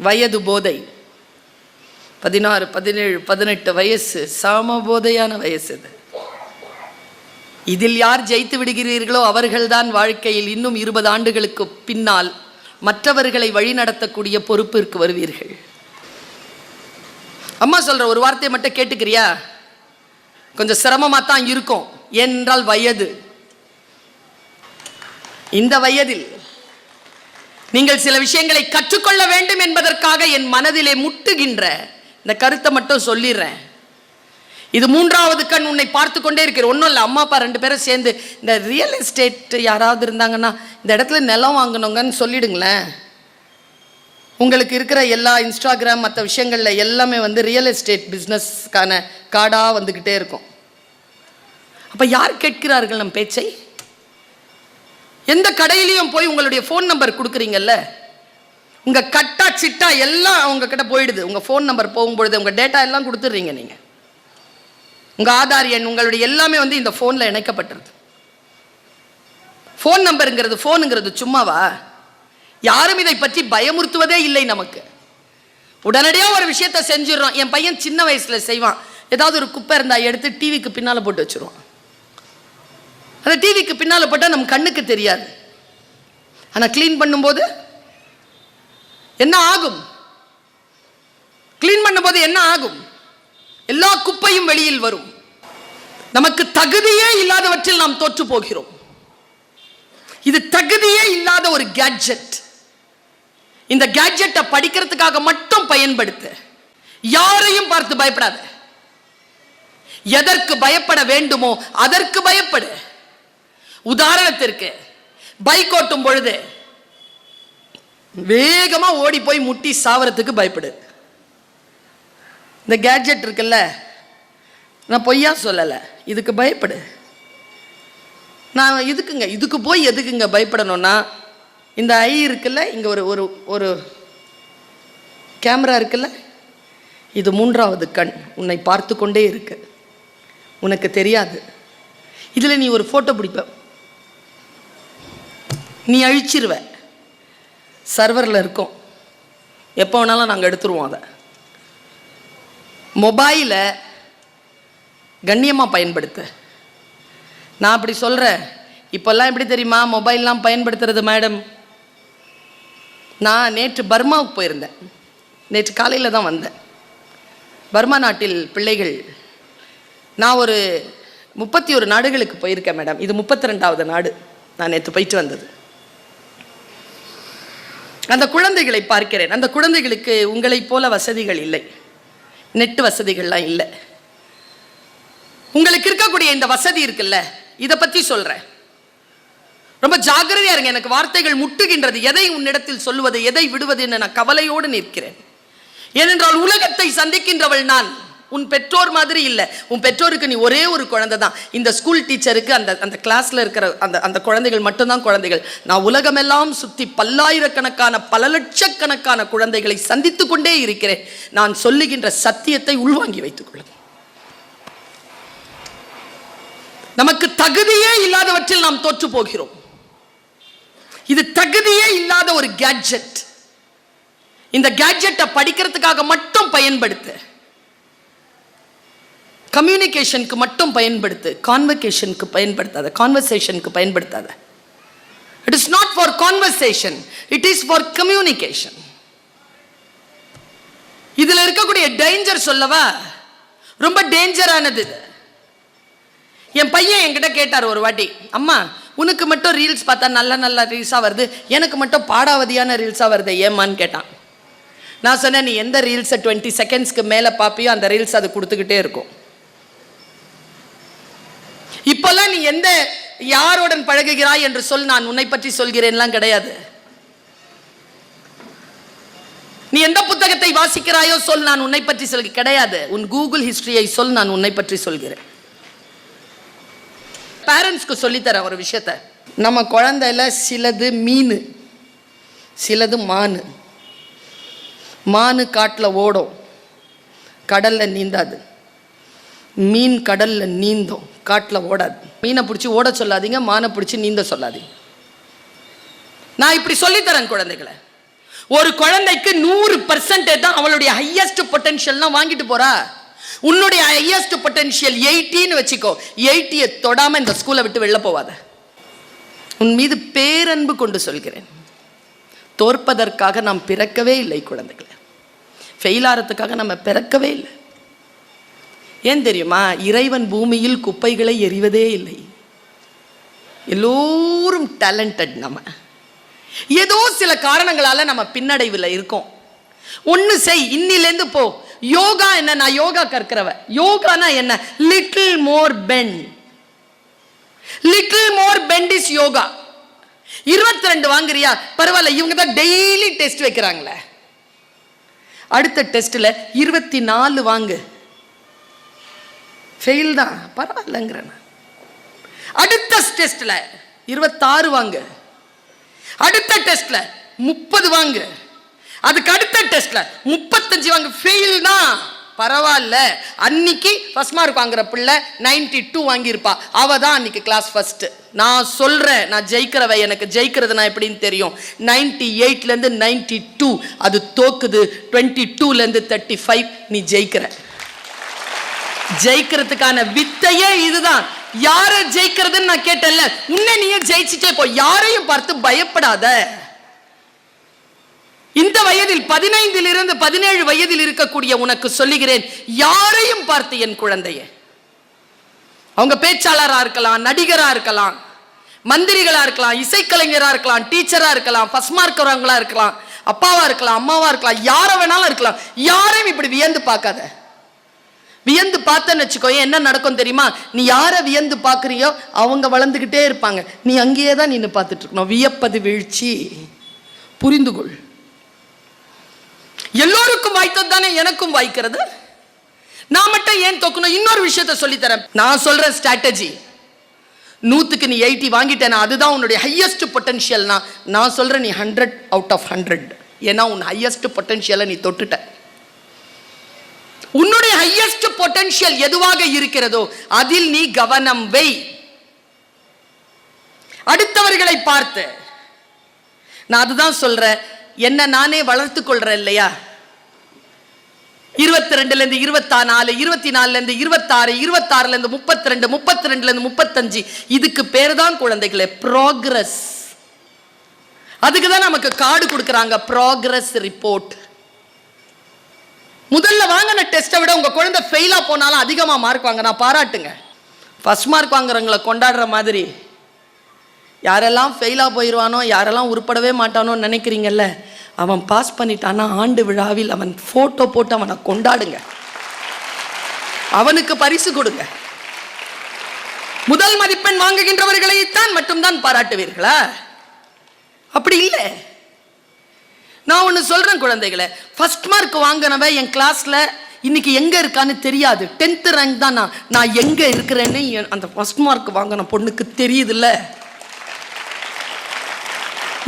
வயது போதை, 16, 17, 18 வயசு, சாம போதையான வயசு இது. இதில் யார் ஜெயித்து விடுகிறீர்களோ அவர்கள்தான் வாழ்க்கையில் இன்னும் 20 ஆண்டுகளுக்கு பின்னால் மற்றவர்களை வழிநடத்தக்கூடிய பொறுப்பிற்கு வருவீர்கள். அம்மா சொல்ற ஒரு வார்த்தையை மட்டும் கேட்டுக்கிறியா? கொஞ்சம் சிரமமா தான் இருக்கும். ஏனென்றால் வயது, இந்த வயதில் நீங்கள் சில விஷயங்களை கற்றுக்கொள்ள வேண்டும் என்பதற்காக என் மனதிலே முட்டுகின்ற இந்த கருத்தை மட்டும் சொல்லிடுறேன். இது 3வது கண் உன்னை பார்த்து கொண்டே இருக்கிற. ஒன்றும் இல்லை, அம்மா அப்பா 2 பேரும் சேர்ந்து இந்த ரியல் எஸ்டேட் யாராவது இருந்தாங்கன்னா இந்த இடத்துல நிலம் வாங்கணுங்கன்னு சொல்லிடுங்களேன். உங்களுக்கு இருக்கிற எல்லா இன்ஸ்டாகிராம் மற்ற விஷயங்களில் எல்லாமே ரியல் எஸ்டேட் பிஸ்னஸ்க்கான கார்டாக வந்துக்கிட்டே இருக்கும். அப்போ யார் கேட்கிறார்கள் நம் பேச்சை? எந்த கடையிலையும் போய் உங்களுடைய ஃபோன் நம்பர் கொடுக்குறீங்கல்ல, உங்கள் கட்டா சிட்டா எல்லாம் அவங்க கிட்ட போயிடுது. உங்கள் ஃபோன் நம்பர் போகும்பொழுது உங்கள் டேட்டா எல்லாம் கொடுத்துட்றீங்க. நீங்கள் உங்கள் ஆதார் எண் உங்களுடைய எல்லாமே இந்த ஃபோனில் இணைக்கப்பட்டிருது. ஃபோன் நம்பருங்கிறது ஃபோனுங்கிறது சும்மாவா? யாரும் இதை பற்றி பயமுறுத்துவதே இல்லை. நமக்கு உடனடியாக ஒரு விஷயத்தை செஞ்சிடறோம். என் பையன் சின்ன வயசில் செய்வான். ஏதாவது ஒரு குப்பை இருந்தால் எடுத்து டிவிக்கு பின்னால் போட்டு வச்சுருவான். அந்த டிவிக்கு பின்னால் போட்டால் நம்ம கண்ணுக்கு தெரியாது. ஆனால் கிளீன் பண்ணும்போது என்ன ஆகும்? கிளீன் பண்ணும்போது என்ன ஆகும்? எல்லா குப்பையும் வெளியில் வரும். நமக்கு தகுதியே இல்லாதவற்றில் நாம் தோற்று போகிறோம். இது தகுதியே இல்லாத ஒரு கேட்ஜெட். இந்த கேட்ஜெட்டை படிக்கிறதுக்காக மட்டும் பயன்படுத்த. யாரையும் பார்த்து பயப்படாத. எதற்கு பயப்பட வேண்டுமோ அதற்கு பயப்படு. உதாரணத்திற்கு பைக் ஓட்டும் பொழுது வேகமா ஓடி போய் முட்டி சாவறதுக்கு பயப்படு. இந்த கேட்ஜெட் இருக்குல்ல, நான் பொய்யா சொல்லலை, இதுக்கு பயப்படு. நான் இதுக்கு போய் எதுக்குங்க பயப்படணும்னா, இந்த ஐ இருக்குல்ல, இங்கே ஒரு ஒரு கேமரா இருக்குல்ல, இது 3வது கண் உன்னை பார்த்து கொண்டே இருக்கு. உனக்கு தெரியாது. இதில் நீ ஒரு ஃபோட்டோ பிடிப்ப, நீ அழிச்சிருவ. சர்வரில் இருக்கும், எப்போ வேணாலும் நாங்கள் எடுத்துருவோம். அதை மொபைலை கண்ணியமாக பயன்படுத்த. நான் அப்படி சொல்கிறேன். இப்போல்லாம் எப்படி தெரியுமா மொபைல்லாம் பயன்படுத்துறது மேடம்? நான் நேற்று பர்மாவுக்கு போயிருந்தேன். நேற்று காலையில் தான் வந்தேன். பர்மா நாட்டில் பிள்ளைகள், நான் ஒரு 31 நாடுகளுக்கு போயிருக்கேன் மேடம். இது 32வது நாடு நான் நேற்று போயிட்டு வந்தது. அந்த குழந்தைகளை பார்க்கிறேன். அந்த குழந்தைகளுக்கு உங்களைப் போல வசதிகள் இல்லை, நெட் வசதிகள்லாம் இல்லை. உங்களுக்கு இருக்கக்கூடிய இந்த வசதி இருக்குல்ல, இதை பற்றி சொல்கிறேன். ரொம்ப ஜாக்கிரதையா இருங்க. எனக்கு வார்த்தைகள் முட்டுகின்றது. எதை உன்னிடத்தில் சொல்லுவது, எதை விடுவது என்று நான் கவலையோடு நிற்கிறேன். ஏனென்றால் உலகத்தை சந்திக்கின்றவள் நான். உன் பெற்றோர் மாதிரி இல்லை. உன் பெற்றோருக்கு நீ ஒரே ஒரு குழந்தை தான். இந்த ஸ்கூல் டீச்சருக்கு அந்த கிளாஸில் இருக்கிற அந்த குழந்தைகள் மட்டும்தான் குழந்தைகள். நான் உலகமெல்லாம் சுற்றி பல்லாயிரக்கணக்கான பல லட்சக்கணக்கான குழந்தைகளை சந்தித்து கொண்டே இருக்கிறேன். நான் சொல்லுகின்ற சத்தியத்தை உள்வாங்கி வைத்துக் கொள்ளுங்கள். நமக்கு தகுதியே இல்லாதவற்றில் நாம் தோற்று போகிறோம். இது தகுதியே இல்லாத ஒரு கேட்ஜெட். இந்த கேட்ஜெட்டை படிக்கிறதுக்காக மட்டும் பயன்படுத்த. கம்யூனிகேஷனுக்கு மட்டும் பயன்படுத்து, கான்வர்சேஷனுக்கு பயன்படுத்தாத. கான்வர்சேஷனுக்கு பயன்படுத்தாத. It is not for conversation, it is for communication. இதுல இருக்கக்கூடிய டேஞ்சர் சொல்லவா, ரொம்ப டேஞ்சரானது. என் பையன் என்கிட்ட கேட்டார் ஒரு வாட்டி, அம்மா உனக்கு மட்டும் ரீல்ஸ் பார்த்தா நல்ல நல்ல ரீல்ஸா வருது, எனக்கு மட்டும் பாடாவதியான ரீல்ஸா வருது, ஏமான்னு கேட்டான். நான் சொன்னேன், நீ எந்த ரீல்ஸை 20 செகண்ட்ஸ்க்கு மேலே பார்ப்பியோ அந்த ரீல்ஸ் அது கொடுத்துக்கிட்டே இருக்கும். இப்பெல்லாம் நீ எந்த யாருடன் பழகுகிறாய் என்று சொல், நான் உன்னை பற்றி சொல்கிறேன்லாம் கிடையாது. நீ எந்த புத்தகத்தை வாசிக்கிறாயோ சொல், நான் உன்னை பற்றி சொல்க கிடையாது. உன் கூகுள் ஹிஸ்டரியை சொல், நான் உன்னை பற்றி சொல்கிறேன். பேரண்ட்ஸ்க்கு சொல்லித்தர ஒரு விஷயத்த. நம்ம குழந்தையில சிலது மீன், சிலது மானு. மானு காட்டில் ஓடும், கடல்ல நீந்தாது. மீன் கடல்ல நீந்தும், காட்டில் ஓடாது. மீனை பிடிச்சி ஓட சொல்லாதீங்க, மானை பிடிச்சி நீந்த சொல்லாதீங்க. நான் இப்படி சொல்லித்தரேன் குழந்தைகளை. ஒரு குழந்தைக்கு 100% தான் அவளுடைய ஹையஸ்ட் பொட்டன்ஷியல்னா வாங்கிட்டு போறா. உன்னுடைய ஹையஸ்ட் பொட்டன்ஷியல் 80ன்னு வச்சுக்கோ. 80 தொடாம இந்த ஸ்கூலை விட்டு வெளில போவாத. உன் மீது பேரன்பு கொண்டு சொல்கிறேன். தோற்பதற்காக நாம் பிறக்கவே இல்லை குழந்தைகளை. ஃபெயில் ஆகிறதுக்காக நம்ம பிறக்கவே இல்லை. ஏன் தெரியுமா? இறைவன் பூமியில் குப்பைகளை எறிவதே இல்லை. எல்லோரும் டேலண்டட். நம்ம ஏதோ சில காரணங்களால நம்ம பின்னடைவில் இருக்கோம். ஒன்று செய், இன்னிலேருந்து போ. யோகா என்ன? நான் யோகா கற்கிறவ. யோகானா என்ன? Little more bend. Little more bend is yoga. 22 வாங்குறியா? பரவாயில்ல, இவங்க தான் டெய்லி டெஸ்ட் வைக்கிறாங்களே. அடுத்த டெஸ்ட்ல 24 வாங்கு. ஃபெயில் தான், பரவாயில்லங்கிறேன். அடுத்த டெஸ்ட்ல 26 வாங்கு. அடுத்த டெஸ்ட்ல 30 வாங்கு. அதுக்கு அடுத்த டெஸ்ட்ல 35 வாங்கு. ஃபெயில் தான், பரவாயில்ல. அன்னைக்கு ஃபர்ஸ்ட் மார்க் வாங்குற பிள்ளை 92 வாங்கியிருப்பா. அவ தான் அன்னைக்கு கிளாஸ் ஃபர்ஸ்ட். நான் சொல்றேன், நான் ஜெயிக்கிறவ. எனக்கு ஜெயிக்கிறது நான் எப்படின்னு தெரியும். 98லேருந்து 92 அது தோக்குது. 22லேருந்து 35 நீ ஜெயிக்கிற. ஜெயிக்கிறதுக்கான வித்தையே இதுதான். யார ஜெயிக்கிறதுன்னு நான் கேட்டேன்ல, உன்னை நீயே ஜெயிச்சுட்டே போ. யாரையும் பார்த்து பயப்படாத. இந்த வயதில் 15லிருந்து 17 வயதில் இருக்கக்கூடிய உனக்கு சொல்லுகிறேன், யாரையும் பார்த்து என் குழந்தையே, அவங்க பேச்சாளரா இருக்கலாம், நடிகரா இருக்கலாம், மந்திரிகளா இருக்கலாம், இசைக்கலைஞரா இருக்கலாம், டீச்சரா இருக்கலாம், ஃபர்ஸ்ட் மார்க் வரவங்களா இருக்கலாம், அப்பாவா இருக்கலாம், அம்மாவா இருக்கலாம், யார வேணாலும் இருக்கலாம். யாரையும் இப்படி வியந்து பார்க்காத. வியந்து பார்த்தன்னு வச்சுக்கோ, என்ன நடக்கும் தெரியுமா? நீ யாரை வியந்து பார்க்குறியோ அவங்க வளர்ந்துக்கிட்டே இருப்பாங்க. நீ அங்கேயே தான் நின்று பார்த்துட்டு இருக்கணும். வியப்பது வீழ்ச்சி. புரிந்துகொள். எல்லோருக்கும் வாய்த்தது தானே எனக்கும் வாய்க்கிறது. நான் மட்டும் ஏன் தோக்கணும்? இன்னொரு விஷயத்த சொல்லித்தரேன். நான் சொல்ற ஸ்ட்ராட்டஜி, 100க்கு நீ 80 வாங்கிட்டேனா அதுதான் உன்னுடைய ஹையஸ்ட் பொட்டன்ஷியல்னா, நான் சொல்றேன் நீ 100 அவுட் ஆஃப் 100. ஏன்னா உன் ஹையஸ்ட் பொட்டன்ஷியலை நீ தொட்டுட்ட. உன்னுடைய ஹையஸ்ட் பொட்டன்ஷியல் எதுவாக இருக்கிறதோ அதில் நீ கவனம் வை. அடுத்தவர்களை பார்த்து நான் அதுதான் சொல்றேன். என்ன நானே வளர்த்து கொள்றேன் இல்லையா? 22லேருந்து 24, 24லேருந்து 26, 26லேருந்து 32, 32லேருந்து 35. இதுக்கு பேர் தான் குழந்தைகளே ப்ராக்ரஸ். அதுக்கு தான் நமக்கு கார்டு கொடுக்குறாங்க, ப்ராக்ரஸ் ரிப்போர்ட். முதல்ல வாங்கின டெஸ்ட்டை விட உங்க குழந்தை ஃபெயிலா போனாலும் அதிகமா மார்க் வாங்க நான் பாராட்டுங்க. ஃபர்ஸ்ட் மார்க் வாங்குறவங்களை கொண்டாடுற மாதிரி யாரெல்லாம் ஃபெயிலா போயிடுவானோ, யாரெல்லாம் உருப்படவே மாட்டானோ நினைக்கிறீங்கல்ல, அவன் பாஸ் பண்ணிட்டானா ஆண்டு விழாவில் அவன் போட்டோ போட்டு அவனை கொண்டாடுங்க. அவனுக்கு பரிசு கொடுங்க. முதல் மதிப்பெண் வாங்குகின்றவர்களைத்தான் மட்டும்தான் பாராட்டுவீர்களா? அப்படி இல்லை. நான் ஒன்று சொல்றேன் குழந்தைகளை, ஃபர்ஸ்ட் மார்க் வாங்கினவ என் கிளாஸ்ல இன்னைக்கு எங்க இருக்கான்னு தெரியாது. 10th ரேங்க் தான். நான் எங்க இருக்கிறேன்னு அந்த ஃபர்ஸ்ட் மார்க் வாங்கின பொண்ணுக்கு தெரியுதுல்ல.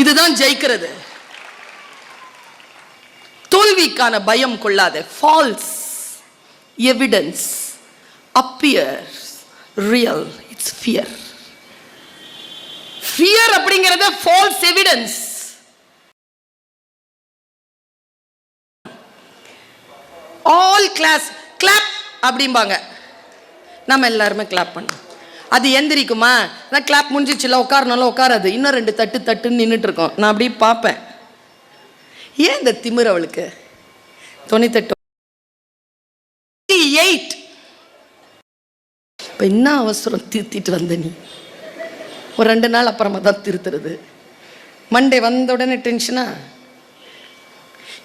இதுதான் ஜெயிக்கிறது. தோல்விக்கான பயம் கொள்ளாத. False evidence appears real. It's fear. Fear அப்படிங்கிறது false evidence. All class clap அப்படிம்பாங்க. நம்ம எல்லாருமே கிளாப் பண்ணோம். அது எந்திரிக்குமா? நான் கிளாப் முடிஞ்சிச்சுல, உட்காரனால உட்காராது. இன்னும் 2 தட்டு தட்டுன்னு நின்றுட்டு இருக்கோம். நான் அப்படி பார்ப்பேன். ஏன் இந்த திமிர் அவளுக்கு? 98 இப்போ என்ன அவசரம் திருத்திட்டு வந்த நீ? ஒரு 2 நாள் அப்புறமா தான் திருத்துறது. மண்டே வந்த உடனே டென்ஷனா?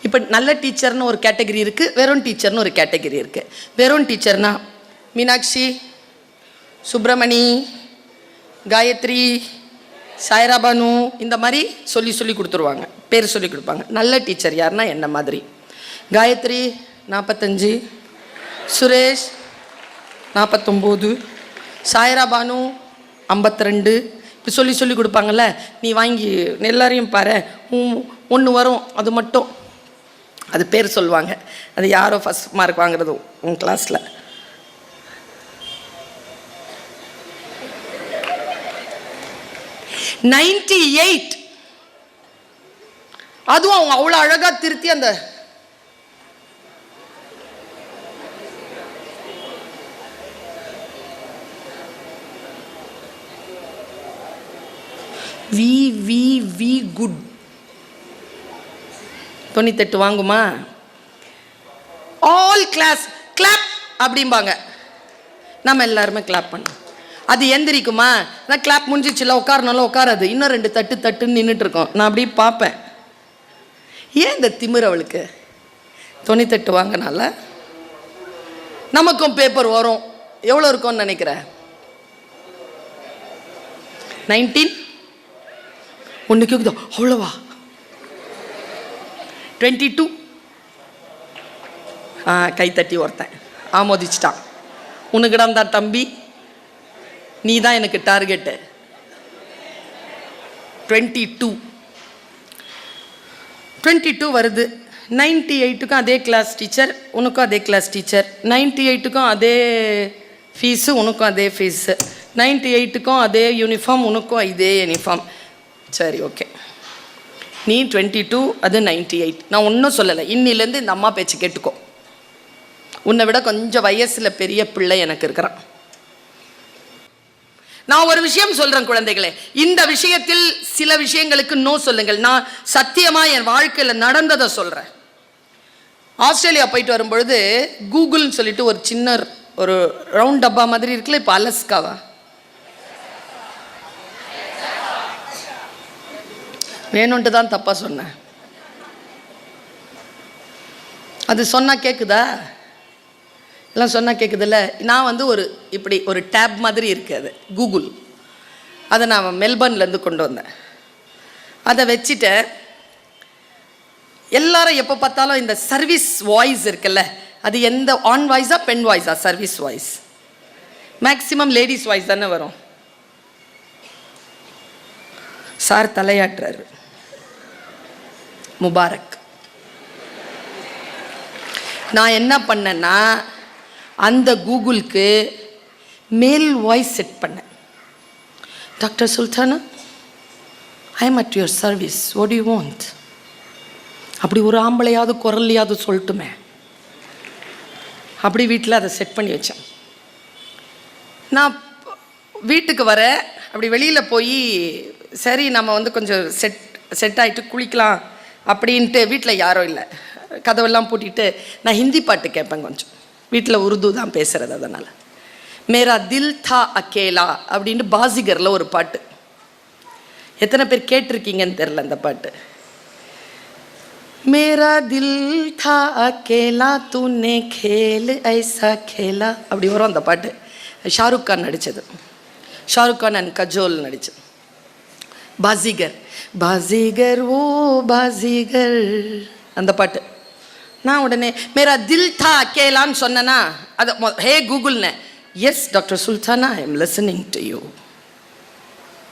இப்போ நல்ல டீச்சர்னு ஒரு கேட்டகரி இருக்குது, வெறும் டீச்சர்னு ஒரு கேட்டகரி இருக்குது. வெறும் டீச்சர்னா மீனாட்சி, சுப்பிரமணி, காயத்ரி, சாய்ராபானு இந்த மாதிரி சொல்லி கொடுத்துருவாங்க, பேர் சொல்லி கொடுப்பாங்க. நல்ல டீச்சர் யாருன்னா என்ன மாதிரி காயத்ரி 45, சுரேஷ் 49, சாய்ராபானு 52 இப்போ சொல்லி கொடுப்பாங்கல்ல. நீ வாங்கி எல்லாரையும் பாரு, ஒன்று வரும் அது மட்டும், அது பேர் சொல்லுவாங்க. அது யாரோ ஃபர்ஸ்ட் மார்க் வாங்குறது உன் கிளாஸில். அதுவும் அவங்க அவ்வளோ அழகாக திருத்தி அந்த வி வி வி குட் 98 வாங்குமா? ஆல் கிளாஸ் கிளாப் அப்படிம்பாங்க. நம்ம எல்லாருமே கிளாப் பண்ணோம். அது எந்திரிக்குமா? நான் கிளாப் முடிஞ்சிச்சுல, உட்காரனாலும் உட்காராது. இன்னும் 2 தட்டு தட்டுன்னு நின்றுட்டு இருக்கோம். நான் அப்படி பார்ப்பேன். ஏன் இந்த திமிர் அவளுக்கு? 98 வாங்கினால நமக்கும் பேப்பர் வரும். எவ்வளோ இருக்கும்னு நினைக்கிறேன்? 19 ஒன்று கேக்குதோ? அவ்வளோவா? 22 கை தட்டி ஒருத்தன் ஆமோதிச்சிட்டான். உனக்குடான் தான் தம்பி, நீ தான் எனக்கு டார்கெட்டு. 22 வருது. 98க்கும் அதே கிளாஸ் டீச்சர், உனக்கும் அதே கிளாஸ் டீச்சர். 98க்கும் அதே ஃபீஸு, உனக்கும் அதே ஃபீஸு. 98க்கும் அதே யூனிஃபார்ம், உனக்கும் இதே யூனிஃபார்ம். சரி, ஓகே. நீ 22, அது 98. நான் ஒன்றும் சொல்லலை. இன்னிலேருந்து இந்த அம்மா பேச்சு கேட்டுக்கோ. உன்னை விட கொஞ்சம் வயசில் பெரிய பிள்ளை எனக்கு இருக்கிறான். நான் ஒரு விஷயம் சொல்கிறேன் குழந்தைகளே, இந்த விஷயத்தில் சில விஷயங்களுக்கு நோ சொல்லுங்கள். நான் சத்தியமாக என் வாழ்க்கையில் நடந்ததை சொல்கிறேன். ஆஸ்திரேலியா போயிட்டு வரும்பொழுது கூகுள்னு சொல்லிட்டு ஒரு சின்ன ஒரு ரவுண்ட் டப்பா மாதிரி இருக்குல்ல, இப்போ அலஸ்காவா வேணும்ன்ட்டு தான் தப்பாக சொன்னேன். அது சொன்னால் கேட்குதா? எல்லாம் சொன்னால் கேட்குதில்ல. நான் ஒரு இப்படி ஒரு டேப் மாதிரி இருக்குது, அது கூகுள். அதை நான் மெல்பர்ன்லேருந்து கொண்டு வந்தேன். அதை வச்சுட்டேன். எல்லாரும் எப்போ பார்த்தாலும் இந்த சர்வீஸ் வாய்ஸ் இருக்குல்ல, அது எந்த ஆன் வாய்ஸா பெண் வாய்ஸா? Service voice. Maximum ladies voice தானே வரும். சார் தலையாட்டுறாரு, முபாரக். நான் என்ன பண்ணேன்னா, அந்த கூகுளுக்கு மேல் வாய்ஸ் செட் பண்ணேன். Doctor Sultana, I am at your service, what you want? அப்படி ஒரு ஆம்பளையாவது குரல்லையாவது சொல்லட்டுமே. அப்படி வீட்டில் அதை செட் பண்ணி வச்சேன். நான் வீட்டுக்கு வர அப்படி வெளியில் போய் சரி நம்ம கொஞ்சம் செட் ஆகிட்டு குளிக்கலாம் அப்படின்ட்டு, வீட்டில் யாரும் இல்லை, கதவெல்லாம் பூட்டிட்டு நான் ஹிந்தி பாட்டு கேட்பேன். கொஞ்சம் வீட்டில் உருது தான் பேசுகிறது. அதனால் மேரா தில் தா அக்கேலா அப்படின்ட்டு பாசிகரில் ஒரு பாட்டு. எத்தனை பேர் கேட்டிருக்கீங்கன்னு தெரில அந்த பாட்டு. மேரா தில் தா அக்கேலா தூனே கேல் ஐசா கேலா அப்படி வரும் அந்த பாட்டு. ஷாருக் கான் நடித்தது. ஷாருக் கான் அண்ட் கஜோல் நடித்தது. பாசிகர் பாசிகர் ஓ பாசிகர் அந்த பாட்டு. நான் உடனே மேரா தில் தா அக்கேலான்னு சொன்னேன்னா, அதை ஹே கூகுள்னு, yes doctor Sultana, I am listening to you,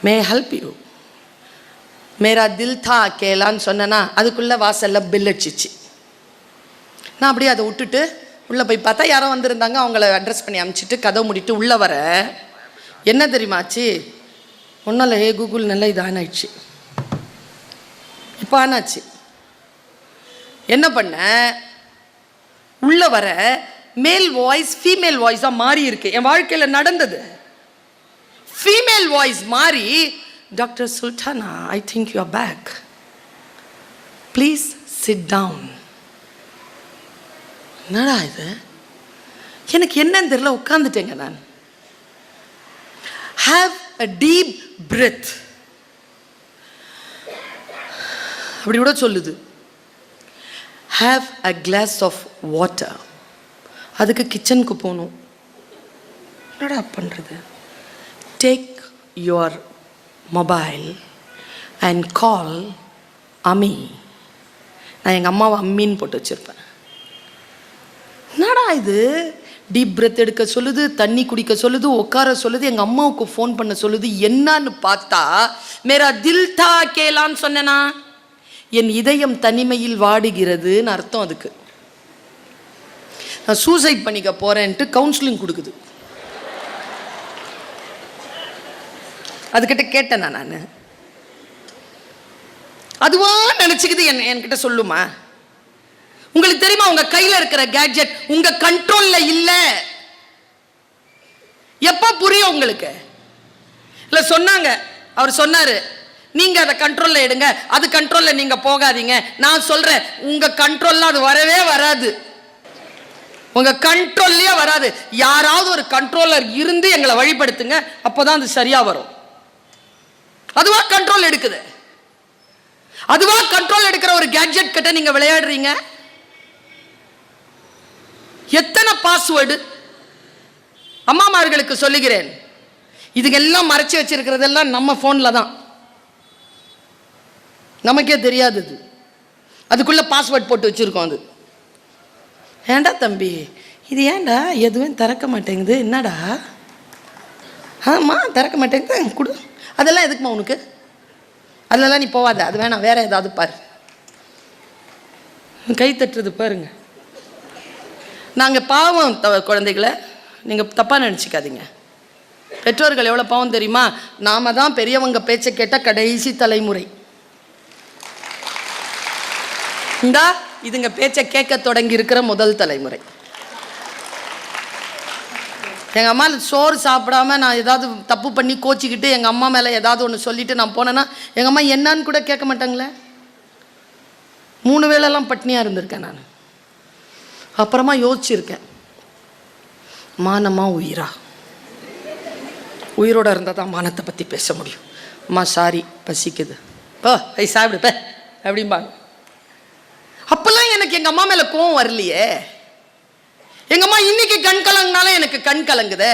may help you. மேரா தில் தா அக்கேலான்னு சொன்னேன்னா அதுக்குள்ளே வாசலில் பில் அடிச்சிச்சு. நான் அப்படியே அதை விட்டுட்டு உள்ளே போய் பார்த்தா யாரோ வந்திருந்தாங்க. அவங்கள அட்ரஸ் பண்ணி அனுப்பிச்சிட்டு கதவை மூடிட்டு உள்ளே வர, என்ன தெரியுமாச்சு? ஒன்றும் இல்லை, ஹே கூகுள் நல்லா இது ஆன் ஆயிடுச்சு. இப்போ ஆனாச்சு. என்ன பண்ண, உள்ள வர மேல் வாய்ஸ் ஃபீமேல் வாய்ஸாக மாறி இருக்கு. என் வாழ்க்கையில் நடந்தது. ஃபீமேல் வாய்ஸ் மாறி, doctor Sultana, I think you are back, please sit down. என்னடா இது? எனக்கு என்னன்னு தெரியல, உட்காந்துட்டேங்க நான். ஹாவ் அ டீப் பிரெத் அப்படி கூட சொல்லுது. Have a glass of water. அதுக்கு கிச்சனுக்கு போகணும். என்னடா பண்ணுறது? Take your mobile and call அம்மி. நான் எங்கள் அம்மாவை அம்மின்னு போட்டு வச்சுருப்பேன். என்னடா இது? டீப் பிரெத் எடுக்க சொல்லுது, தண்ணி குடிக்க சொல்லுது, உட்கார சொல்லுது, எங்கள் அம்மாவுக்கு ஃபோன் பண்ண சொல்லுது. என்னன்னு பார்த்தா மேரா தில் தா கேலான்னு சொன்னேனா, என் இதயம் தனிமையில் வாடுகிறதுன்னு அர்த்தம். அதுக்கு நான் சூசைட் பண்ணிக்க போகிறேன்ட்டு கவுன்சிலிங் கொடுக்குது. அதுக்கிட்ட கேட்டேனா நான், அதுவா நினைச்சுக்குது என்கிட்ட சொல்லுமா? உங்களுக்கு தெரியுமா உங்க கையில இருக்கிற கேட்ஜெட் உங்க கண்ட்ரோல்ல இல்ல. எப்ப புரியும் உங்களுக்கு? இல்ல சொன்னாங்க, அவர் சொன்னாரு, நீங்க அதை கண்ட்ரோல்ல எடுங்க, அது கண்ட்ரோல்ல நீங்க போகாதீங்க. நான் சொல்றேன், உங்க கண்ட்ரோல்ல அது வரவே வராது. உங்க கண்ட்ரோல்லயே வராது. யாராவது ஒரு கண்ட்ரோலர் இருந்து எங்களை வழிபடுத்துங்க, அப்போதான் அது சரியா வரும். அதுவா கண்ட்ரோல் எடுக்குது. அதுவா கண்ட்ரோல் எடுக்கிற ஒரு கேட்ஜெட் கிட்ட நீங்க விளையாடுறீங்க. எத்தனை பாஸ்வேர்டு அம்மாமார்களுக்கு சொல்லுகிறேன். இதுக்கெல்லாம் மறைச்சு வச்சிருக்கிறதெல்லாம் நம்ம போன்ல தான், நமக்கே தெரியாது. அதுக்குள்ள பாஸ்வேர்ட் போட்டு வச்சிருக்கோம். அது ஏண்டா தம்பி, இது ஏண்டா எதுவும் திறக்க மாட்டேங்குது, என்னடா? ஆமா திறக்க மாட்டேங்குது, கொடு. அதெல்லாம் எதுக்குமா உனக்கு? அதெல்லாம் நீ போவாத, அது வேணாம், வேற ஏதாவது பாரு. கை தட்டுறது பாருங்க. நாங்கள் பாவம் குழந்தைகளை நீங்கள் தப்பாக நினச்சிக்காதீங்க. பெற்றோர்கள் எவ்வளோ பாவம் தெரியுமா? நாம தான் பெரியவங்க பேச்சை கேட்ட கடைசி தலைமுறை. இந்தா இதுங்க பேச்சை கேட்க தொடங்கி இருக்கிற முதல் தலைமுறை. எங்கள் அம்மா சோறு சாப்பிடாம நான் ஏதாவது தப்பு பண்ணி கோச்சிக்கிட்டு எங்கள் அம்மா மேலே ஏதாவது ஒன்று சொல்லிவிட்டு நான் போனேன்னா எங்கள் அம்மா என்னான்னு கூட கேட்க மாட்டாங்களே. 3 வேளைலாம் பட்னியாக இருந்திருக்கேன் நான். அப்புறமா யோசிச்சிருக்கேன், மானமா உயிரா? உயிரோட இருந்தால் தான் மானத்தை பற்றி பேச முடியும். அம்மா சாரி பசிக்குது, போ சாப்பிடுப்ப அப்படிம்பாங்க. அப்பெல்லாம் எனக்கு எங்கள் அம்மா மேலே கோவம் வரலையே. எங்க அம்மா இன்னைக்கு கண் கலங்கினாலும் எனக்கு கண் கலங்குது.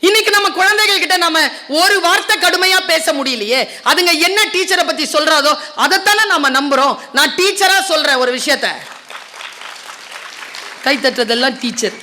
இன்னைக்கு நம்ம குழந்தைகள் கிட்ட நம்ம ஒரு வார்த்தை கடுமையா பேச முடியலையே. அதுங்க என்ன டீச்சரை பத்தி சொல்றாதோ அதைத்தானே நாம நம்புறோம். நான் டீச்சரா சொல்றேன் ஒரு விஷயத்த, கை தட்டுறதெல்லாம் டீச்சர்.